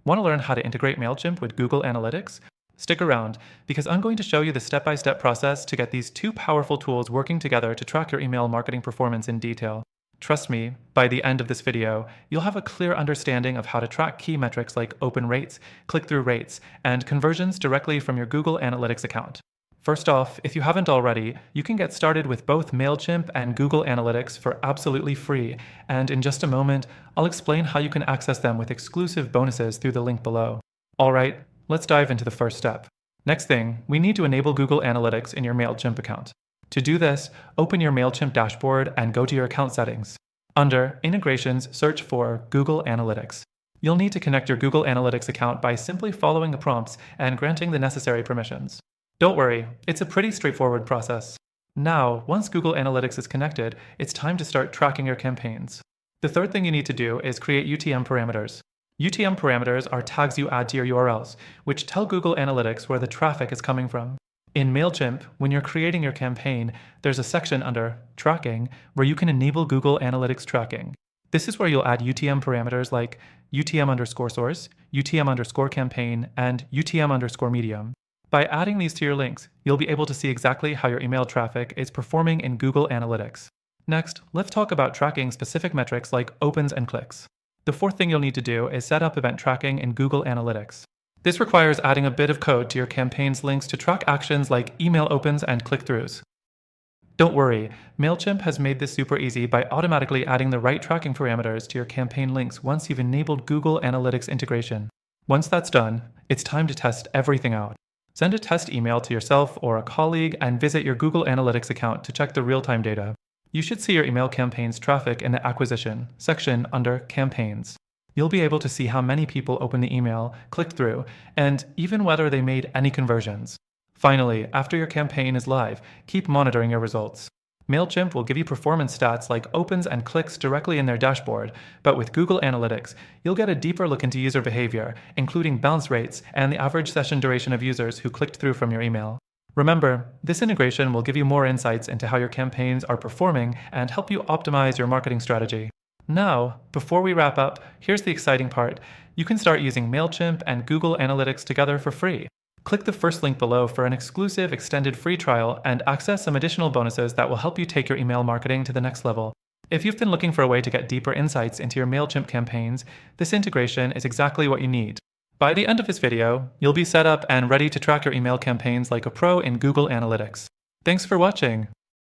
Want to learn how to integrate Mailchimp with Google Analytics? Stick around, because I'm going to show you the step-by-step process to get these two powerful tools working together to track your email marketing performance in detail. Trust me, by the end of this video, you'll have a clear understanding of how to track key metrics like open rates, click-through rates, and conversions directly from your Google Analytics account. First off, if you haven't already, you can get started with both Mailchimp and Google Analytics for absolutely free, and in just a moment, I'll explain how you can access them with exclusive bonuses through the link below. Alright, let's dive into the first step. Next thing, we need to enable Google Analytics in your Mailchimp account. To do this, open your Mailchimp dashboard and go to your account settings. Under Integrations, search for Google Analytics. You'll need to connect your Google Analytics account by simply following the prompts and granting the necessary permissions. Don't worry, it's a pretty straightforward process. Now, once Google Analytics is connected, it's time to start tracking your campaigns. The third thing you need to do is create UTM parameters. UTM parameters are tags you add to your URLs, which tell Google Analytics where the traffic is coming from. In Mailchimp, when you're creating your campaign, there's a section under Tracking where you can enable Google Analytics tracking. This is where you'll add UTM parameters like UTM_source, UTM_campaign, and UTM_medium. By adding these to your links, you'll be able to see exactly how your email traffic is performing in Google Analytics. Next, let's talk about tracking specific metrics like opens and clicks. The fourth thing you'll need to do is set up event tracking in Google Analytics. This requires adding a bit of code to your campaign's links to track actions like email opens and click-throughs. Don't worry, Mailchimp has made this super easy by automatically adding the right tracking parameters to your campaign links once you've enabled Google Analytics integration. Once that's done, it's time to test everything out. Send a test email to yourself or a colleague and visit your Google Analytics account to check the real-time data. You should see your email campaign's traffic in the Acquisition section under Campaigns. You'll be able to see how many people opened the email, clicked through, and even whether they made any conversions. Finally, after your campaign is live, keep monitoring your results. Mailchimp will give you performance stats like opens and clicks directly in their dashboard, but with Google Analytics, you'll get a deeper look into user behavior, including bounce rates and the average session duration of users who clicked through from your email. Remember, this integration will give you more insights into how your campaigns are performing and help you optimize your marketing strategy. Now, before we wrap up, here's the exciting part. You can start using Mailchimp and Google Analytics together for free. Click the first link below for an exclusive extended free trial and access some additional bonuses that will help you take your email marketing to the next level. If you've been looking for a way to get deeper insights into your Mailchimp campaigns, this integration is exactly what you need. By the end of this video, you'll be set up and ready to track your email campaigns like a pro in Google Analytics. Thanks for watching.